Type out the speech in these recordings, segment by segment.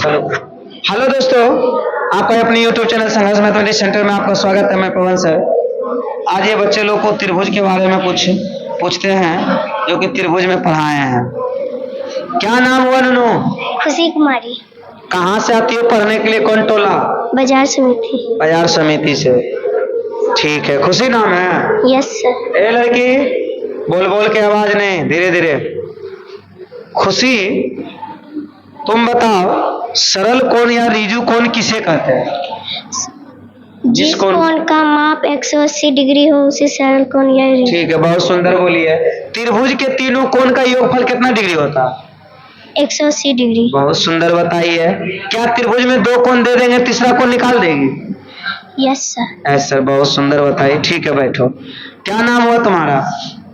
Hello दोस्तों, आपका अपने YouTube चैनल संघर्ष मैथमेटिक्स सेंटर में आपका स्वागत है। मैं पवन सर। आज ये बच्चे लोग को त्रिभुज के बारे में कुछ पूछते हैं जो कि त्रिभुज में पढ़ाए हैं। क्या नाम हुआ नूनू? खुशी कुमारी। कहाँ से आती हो पढ़ने के लिए? कौन टोला? बाजार समिति। बाजार समिति से। ठीक है, खुशी नाम है? Yes sir. ए लड़की, बोल बोल के आवाज नहीं, धीरे धीरे। खुशी, तुम बताओ सरल कोण या ऋजु कोण किसे कहते हैं? जिस कोण का माप 180 डिग्री हो उसे सरल कोण या ऋजु। ठीक है, बहुत सुंदर बोली है। त्रिभुज के तीनों कोण का योगफल कितना डिग्री होता है? 180 डिग्री। बहुत सुंदर बताई है। क्या त्रिभुज में दो कोण दे देंगे, तीसरा कोण निकाल देगी? Yes sir. यस सर, बहुत सुंदर बताई। ठीक है, बैठो। क्या नाम हुआ तुम्हारा?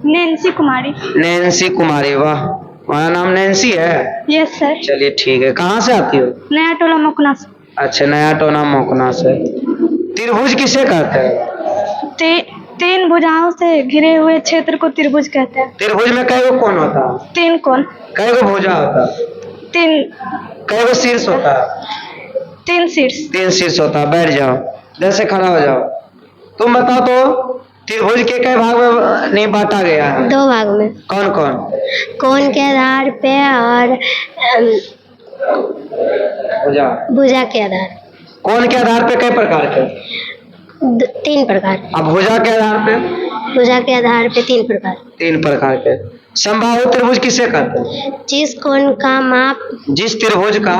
नैन्सी कुमारी। नैन्सी कुमारी, वाह। तुम्हारा नाम नैन्सी है? Yes sir. चलिए ठीक है। कहाँ से आती हो? नया टोला मोकना से। अच्छा, नया टोला मोकना से। त्रिभुज किसे कहते हैं? तीन भुजाओं से घिरे हुए क्षेत्र को त्रिभुज कहते हैं। त्रिभुज में कई गो कोण होता है? 3 कोण। कई गो भुजा होता है? 3। कई गो शीर्ष होता है? 3 शीर्ष। 3 शीर्ष होता है। बैठ जाओ, जैसे खड़ा हो जाओ। तुम बताओ तो त्रिभुज के कई भाग में नहीं बांटा गया है? 2 भाग में। कौन कौन? कोण के आधार पे और भुजा के आधार। कोण के आधार पे कई प्रकार के? 3 प्रकार। अब भुजा के आधार पे? भुजा के आधार पे 3 प्रकार। 3 प्रकार के। समबाहु त्रिभुज किसे कहते हैं? जिस कोण का माप जिस त्रिभुज का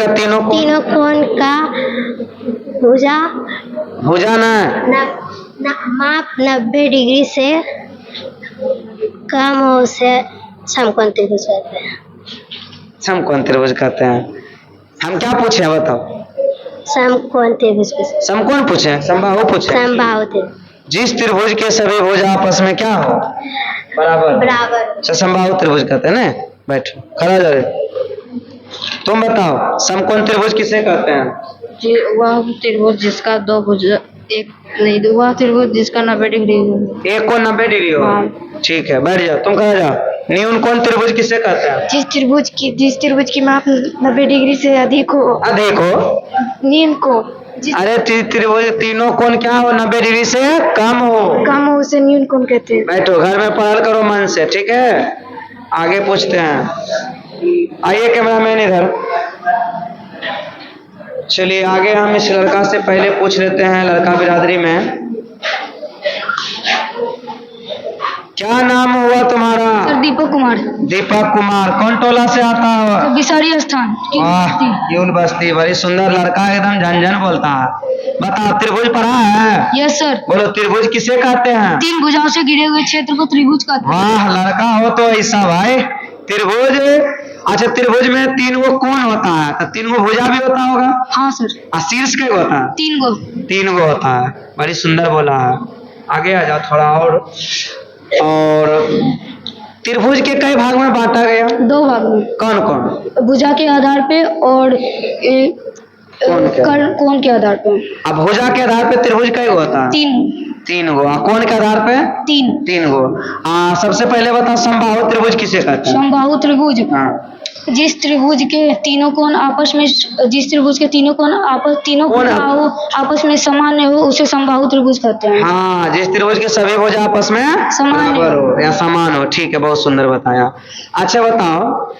तीनों कोण का भुजा माप 90 डिग्री से कम हो उसे समकोण त्रिभुज कहते हैं। समकोण त्रिभुज कहते हैं। हम क्या पूछे बताओ? समकोण त्रिभुज। समकोण पूछे? समबाहु पूछे? समबाहु त्रिभुज। जिस त्रिभुज के सभी भुजा आपस में क्या हो? बराबर। समबाहु त्रिभुज कहते हैं ना। बैठो, खड़ा हो जाओ। तुम बताओ समकोण त्रिभुज किसे कहते हैं? वह त्रिभुज जिसका 2 भुजा वह त्रिभुज जिसका 90 डिग्री हो। एक कोण 90 डिग्री हो। ठीक है, बैठ जाओ। तुम खड़ा जाओ। न्यून कोण त्रिभुज किसे कहते हैं? जिस त्रिभुज की माप 90 डिग्री से अधिक हो। न्यून कोण। अरे त्रिभुज तीनों कोण क्या हो? 90 डिग्री से कम हो उसे न्यून कोण कहते हैं। बैठो, घर में पढ़ाई करो मन से, ठीक है। आगे पूछते हैं। आइए कैमरामैन इधर। चलिए आगे हम इस लड़का से पहले पूछ लेते हैं, लड़का बिरादरी में। क्या नाम हुआ तुम्हारा? दीपक कुमार। दीपक कुमार। कौन टोला से आता है? बिसारी स्थान। यूल बस्ती। बड़ी सुंदर लड़का, एकदम झंझन बोलता है। बताओ त्रिभुज पढ़ा है? Yes sir. बोलो त्रिभुज किसे कहते हैं? 3 भुजाओं से घिरे हुए क्षेत्र को त्रिभुज कहते हैं। वाह, लड़का हो तो ऐसा भाई। त्रिभुज, अच्छा त्रिभुज में 3 गो कोण होता है तो 3 गो भुजा भी होता होगा? हाँ सर। शीर्ष कई होता है? 3 गो। 3 गो होता है। बड़ी सुंदर बोला है। आगे आ जाओ थोड़ा और त्रिभुज के कई भाग में बांटा गया? 2 भाग में। कौन कौन? भुजा के आधार पे और कोण के आधार पे। अब भुजा के आधार पे त्रिभुज कई गो होता है? 3 गो। कोण के आधार पे? 3 गो। सबसे पहले बताओ समबाहु त्रिभुज किसे कहते हैं? समबाहु त्रिभुज जिस त्रिभुज के तीनों कोण आपस में समान हो उसे समबाहु त्रिभुज कहते हैं। हाँ, जिस त्रिभुज के सभी भुजा आपस में समान हो या समान हो। ठीक है, बहुत सुंदर बताया। अच्छा बताओ,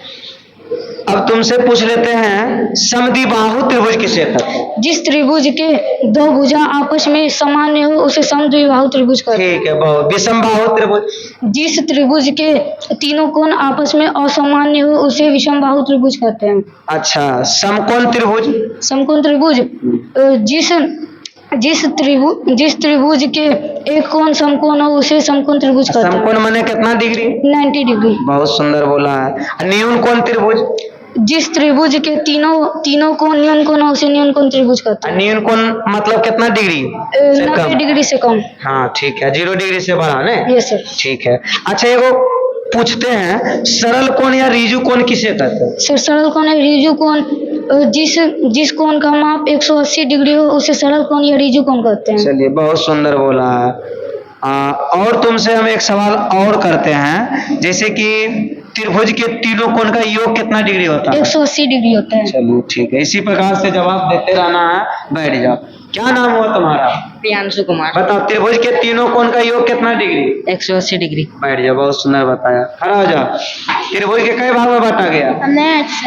अब तुमसे पूछ लेते हैं समद्विबाहु त्रिभुज किसे कहते हैं? जिस त्रिभुज के 2 भुजा आपस में समान हो उसे समद्विबाहु त्रिभुज कहते हैं। ठीक है, बहुत। विषमबाहु त्रिभुज? जिस त्रिभुज के तीनों कोण आपस में असामान्य हो उसे विषमबाहु त्रिभुज कहते हैं। अच्छा, समकोण त्रिभुज? समकोण त्रिभुज जिस त्रिभुज के एक कोण समकोण हो उसे समकोण त्रिभुज कहते हैं। समकोण माने कितना डिग्री? 90 डिग्री। बहुत सुंदर बोला है। न्यून कोण त्रिभुज? जिस त्रिभुज के तीनों कोण न्यून कोण हो उसे न्यून कोण त्रिभुज कहते हैं। न्यून कोण मतलब कितना डिग्री? 90 डिग्री से कम। हाँ ठीक है, 0 डिग्री से बड़ा ना? Yes sir. ठीक है। अच्छा एगो पूछते हैं, सरल कोण या ऋजु कोण किसे कहते हैं? सर सरल कोण या ऋजु कोण जिस कोण का माप 180 डिग्री हो उसे सरल कोण या ऋजु कोण कहते हैं। चलिए, बहुत सुंदर बोला है। और तुमसे हम एक सवाल और करते हैं, जैसे कि त्रिभुज के तीनों कोण का योग कितना डिग्री होता है? 180 डिग्री होता है। चलो ठीक है, इसी प्रकार से जवाब देते रहना है, बैठ जाओ। क्या नाम हुआ तुम्हारा? प्रियांशु कुमार। बताओ त्रिभुज के तीनों कोण का योग कितना डिग्री? 180 डिग्री। बैठ जाओ, बहुत सुंदर बताया। खड़ा हो जाओ। त्रिभुज के कई भाग में बांटा गया?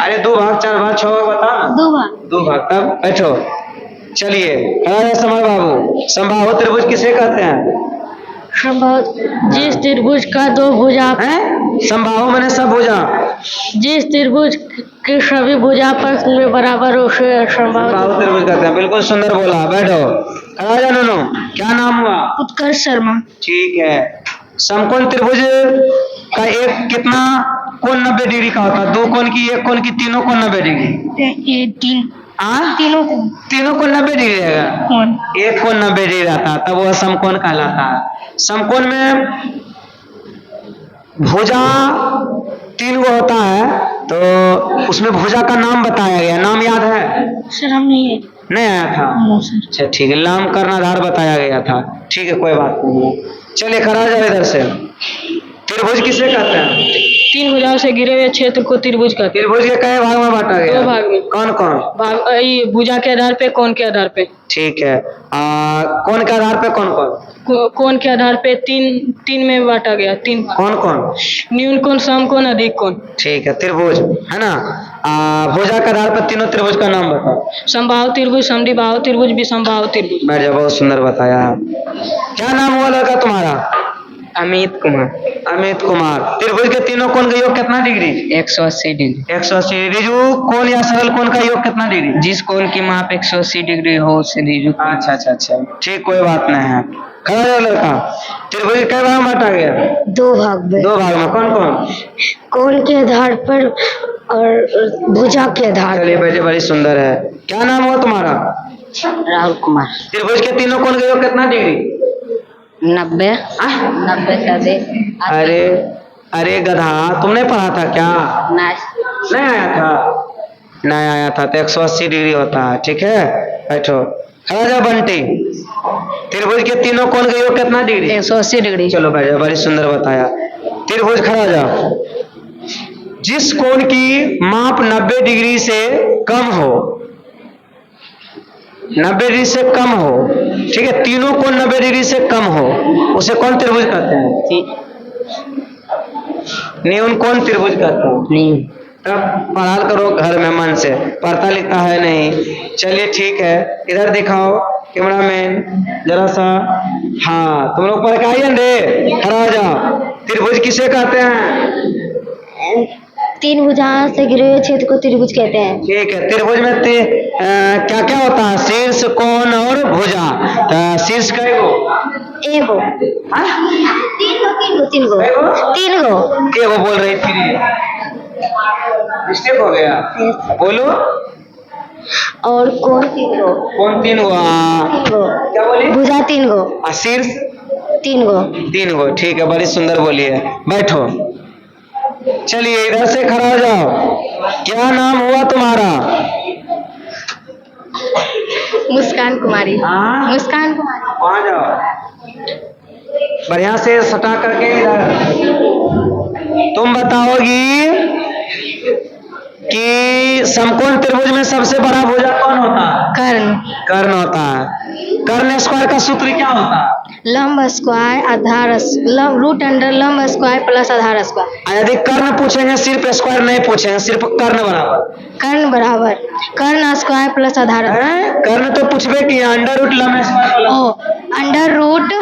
अरे 2 भाग, 4 भाग, 6 भाग बता ना। 2 भाग। तब बैठो। चलिए खड़ा हो जाओ समर बाबू। समबाहु त्रिभुज किसे कहते हैं? जिस त्रिभुज का 2 भुजा हैं? समबाहु माने सब भुजा। जिस त्रिभुज के सभी भुजा पक्ष में बराबर हो उसे समबाहु समबाहु त्रिभुज कहते हैं। बिल्कुल सुंदर बोला। बैठो। खड़ा हो जाओ नोनो। क्या नाम हुआ? उत्कर्ष शर्मा। ठीक है। समकोण त्रिभुज का एक कितना कोण 90 डिग्री का होता है? 2 कोण की, 1 कोण की, तीनों कोण 90 डिग्री। ये तीनों कोण 90 डिग्री रहेगा। एक कोण 90 डिग्री रहता है, तब वह समकोण कहलाता है। समकोण में भुजा 3 गो होता है, तो उसमें भुजा का नाम बताया गया। नाम याद है? सर हम नहीं आया था? अच्छा ठीक है, नाम कर्णाधार बताया गया था। ठीक है, कोई बात नहीं। चलिए खड़ा हो जाओ इधर से। त्रिभुज किसे कहते हैं? 3 भुजाओं से घिरे हुए क्षेत्र को त्रिभुज कहते हैं। त्रिभुज के कई भाग में बांटा गया? 2 भाग में। कौन कौन? भुजा के आधार पे, कोण के आधार पे। ठीक है। कोण के आधार पे कौन कौन? कोण के आधार पे 3 में बांटा गया। 3 कौन कौन? न्यून कोण, सम कोण, अधिक कोण। ठीक है, त्रिभुज है ना। भुजा के आधार पर तीनों त्रिभुज का नाम बताओ। समबाहु त्रिभुज, समद्विबाहु त्रिभुज, विषमबाहु त्रिभुज। बैठ जाओ, बहुत सुंदर बताया। क्या नाम हुआ लड़का तुम्हारा? अमित कुमार। अमित कुमार। त्रिभुज के तीनों कोण का योग कितना डिग्री? 180 डिग्री। 180 रिजु कोण या सरल कोण का योग कितना डिग्री? जिस कोण की माप 180 डिग्री हो उसे रिजु। अच्छा ठीक, कोई बात नहीं है। खड़ा हो लड़का। त्रिभुज कई भाग में बांटा गया? 2 भाग में। 2 भाग में। कौन कौन? कोण के आधार पर और भुजा के आधार चलिए बेटे, बड़ी सुंदर है। क्या नाम हुआ तुम्हारा? राहुल कुमार। त्रिभुज के तीनों कोण का योग कितना डिग्री? 90 का दे। अरे गधा, तुमने पढ़ा था क्या? नहीं आया था? नहीं आया था तो 180 डिग्री होता है। ठीक है, बैठो। खड़ा जाओ बंटी। त्रिभुज के तीनों कोण का योग कितना डिग्री? 180 डिग्री। चलो बैठ जाओ, बड़ी सुंदर बताया। त्रिभुज खड़ा जाओ। जिस कोण की माप 90 डिग्री से कम हो, 90 डिग्री से कम हो, ठीक है, तीनों कोण 90 डिग्री से कम हो, उसे कौन त्रिभुज कहते हैं? न्यून कोण त्रिभुज कहते हैं। तब पढ़ाल करो घर में मन से, पढ़ता लिखता है नहीं। चलिए ठीक है, इधर दिखाओ कैमरामैन जरा सा। हाँ, तुम लोग पढ़ के आइए रे। खड़ा हो जाओ। त्रिभुज किसे कहते हैं? 3 भुजाओं से घिरे हुए क्षेत्र को त्रिभुज कहते हैं। ठीक है। त्रिभुज में क्या क्या होता है? शीर्ष, कोण और भुजा। तो शीर्ष कई गो? एगो। तीन गो। एगो बोल रही थी, मिस्टेक हो गया। बोलो। और कोण 3 गो। कोण 3 गो? क्या बोली? भुजा 3 गो। शीर्ष 3 गो। 3 गो। ठीक है, बड़ी सुंदर बोली है। बैठो। चलिए इधर से खड़ा हो जाओ। क्या नाम हुआ तुम्हारा? मुस्कान कुमारी। मुस्कान कुमारी। वहां जाओ, बढ़िया से सटा करके इधर। तुम बताओगी कि समकोण त्रिभुज में सबसे बड़ा भुजा कौन होता है? कर्ण होता है। कर्ण स्क्वायर का सूत्र क्या होता है? लंब स्क्वायर आधार रूट अंडर लंब स्क्वायर प्लस आधार स्क्वायर। यदि कर्ण पूछेंगे, सिर्फ स्क्वायर नहीं पूछेंगे, सिर्फ कर्ण बराबर। कर्ण स्क्वायर प्लस आधार। कर्ण तो पूछबे कि अंडर रूट लंब स्क्वायर। अंडर रूट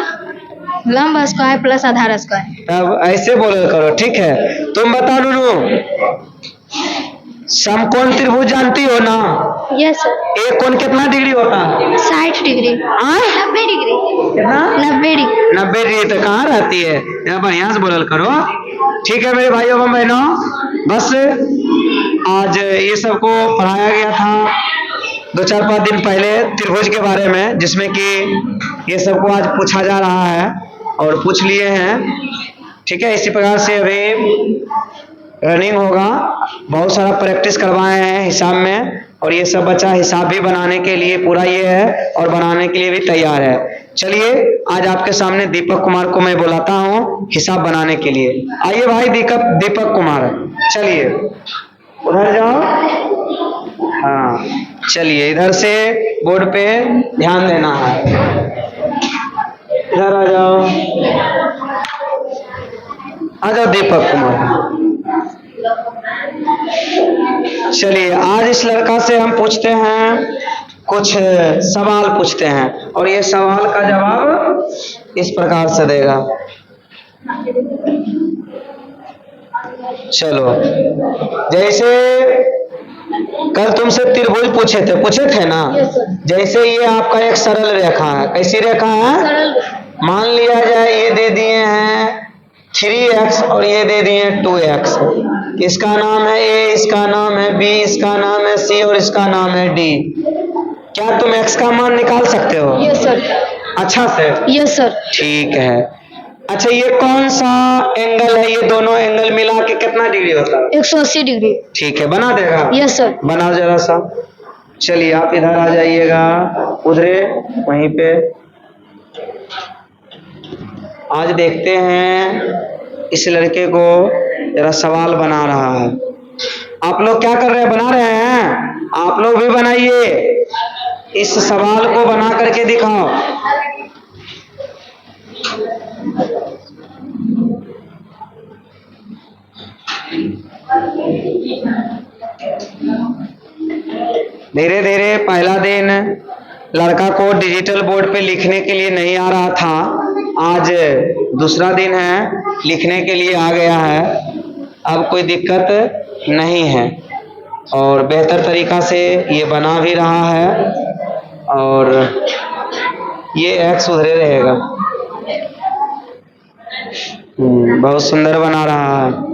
लंब स्क्वायर प्लस आधार स्क्वायर। तब ऐसे बोल करो। ठीक है, तुम बता नूनू, समकोण त्रिभुज जानती हो ना? Yes sir. एक कोण कितना डिग्री होता है? 60 डिग्री। 90 डिग्री। कितना? 90 डिग्री। 90 डिग्री तो कहाँ रहती है? यहाँ बढ़िया से बोलल करो। ठीक है मेरे भाइयों एवं बहनों, बस आज ये सबको पढ़ाया गया था 2-4-5 दिन पहले त्रिभुज के बारे में, जिसमें कि ये सबको आज पूछा जा रहा है और पूछ लिए हैं। ठीक है, इसी प्रकार से अभी रनिंग होगा, बहुत सारा प्रैक्टिस करवाए हैं हिसाब में और ये सब बच्चा हिसाब भी बनाने के लिए पूरा ये है और बनाने के लिए भी तैयार है। चलिए आज आपके सामने दीपक कुमार को मैं बुलाता हूँ हिसाब बनाने के लिए। आइए भाई दीपक कुमार, चलिए उधर जाओ। हाँ चलिए इधर से बोर्ड पे ध्यान देना है। इधर आ जाओ, आ जाओ दीपक कुमार। चलिए आज इस लड़का से हम पूछते हैं, कुछ सवाल पूछते हैं और ये सवाल का जवाब इस प्रकार से देगा। चलो जैसे कल तुमसे त्रिभुज पूछे थे ना, जैसे ये आपका एक सरल रेखा है। कैसी रेखा है? मान लिया जाए ये दे दिए हैं 3x और ये दे दिए 2x। इसका नाम है A, इसका नाम है B, इसका नाम है C और इसका नाम है D। क्या तुम x का मान निकाल सकते हो? Yes sir. अच्छा से? Yes sir. ठीक है। अच्छा ये कौन सा एंगल है? ये दोनों एंगल मिला के कितना डिग्री होता है? 180 डिग्री। ठीक है, बना देगा? Yes sir. बनाओ जरा सा। चलिए आप इधर आ जाइएगा, उधरे वहीं पे। आज देखते हैं इस लड़के को, जरा सवाल बना रहा है। आप लोग क्या कर रहे हैं? बना रहे हैं? आप लोग भी बनाइए, इस सवाल को बना करके दिखाओ। धीरे धीरे पहला दिन लड़का को डिजिटल बोर्ड पे लिखने के लिए नहीं आ रहा था, आज दूसरा दिन है, लिखने के लिए आ गया है। अब कोई दिक्कत नहीं है और बेहतर तरीका से ये बना भी रहा है और ये एक्स उधरे रहेगा। बहुत सुंदर बना रहा है।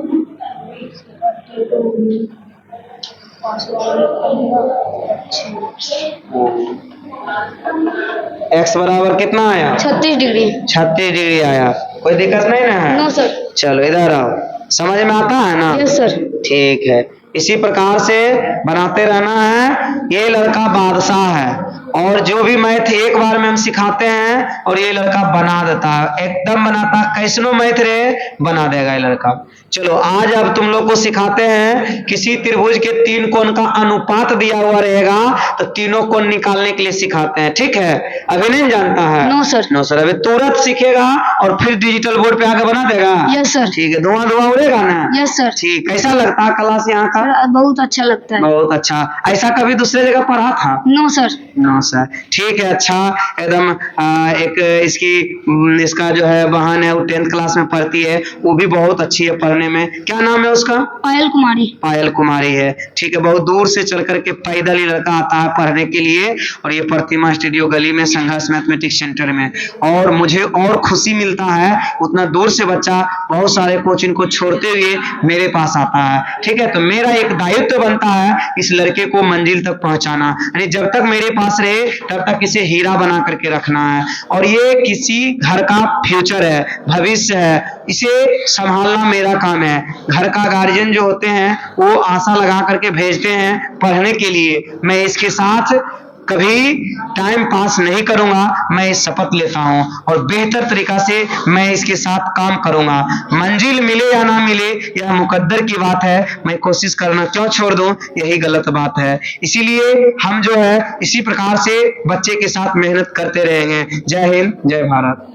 एक्स बराबर कितना आया? 36 डिग्री। 36 डिग्री आया। कोई दिक्कत नहीं ना है? No sir. चलो इधर आओ, समझ में आता है ना? Yes sir. ठीक है, इसी प्रकार से बनाते रहना है। ये लड़का बादशाह है और जो भी मैथ एक बार में हम सिखाते हैं और ये लड़का बना देता है, एकदम बनाता है। कैसनो मैथ रे बना देगा ये लड़का। चलो आज अब तुम लोग को सिखाते हैं, किसी त्रिभुज के 3 कोण का अनुपात दिया हुआ रहेगा तो तीनों कोण निकालने के लिए सिखाते हैं। ठीक है? अभी नहीं जानता है? No sir. नो सर, अभी तुरंत सीखेगा और फिर डिजिटल बोर्ड पे आके बना देगा। Yes sir. ठीक है, धुआं उड़ेगा ना? Yes sir. ठीक, कैसा लगता है क्लास यहाँ का? बहुत अच्छा लगता है। बहुत अच्छा। ऐसा कभी दूसरे जगह पढ़ा था? No sir. No sir. ठीक है, अच्छा एकदम। एक इसका जो है बहन है, वो 10th क्लास में पढ़ती है, वो भी बहुत अच्छी है पढ़ने में। क्या नाम है उसका? पायल कुमारी। पायल कुमारी है। ठीक है, बहुत दूर से चल करके पैदल ही लड़का आता है पढ़ने के लिए और ये प्रतिमा स्टूडियो गली में संघर्ष मैथमेटिक्स सेंटर में। और मुझे और खुशी मिलता है, उतना दूर से बच्चा बहुत सारे कोचिंग को छोड़ते हुए मेरे पास आता है। ठीक है, तो मेरा एक दायित्व बनता है इस लड़के को मंजिल तक पहुंचाना, यानी जब तक मेरे पास रहे तब तक इसे हीरा बना करके रखना है। और ये किसी घर का फ्यूचर है, भविष्य है, इसे संभालना मेरा काम है। घर का गार्जियन जो होते हैं वो आशा लगा करके भेजते हैं पढ़ने के लिए, मैं इसके साथ कभी टाइम पास नहीं करूंगा। मैं इस शपथ लेता हूं और बेहतर तरीका से मैं इसके साथ काम करूंगा। मंजिल मिले या ना मिले यह मुकद्दर की बात है, मैं कोशिश करना क्यों छोड़ दूं, यही गलत बात है। इसीलिए हम जो है इसी प्रकार से बच्चे के साथ मेहनत करते रहेंगे। जय हिंद, जय भारत।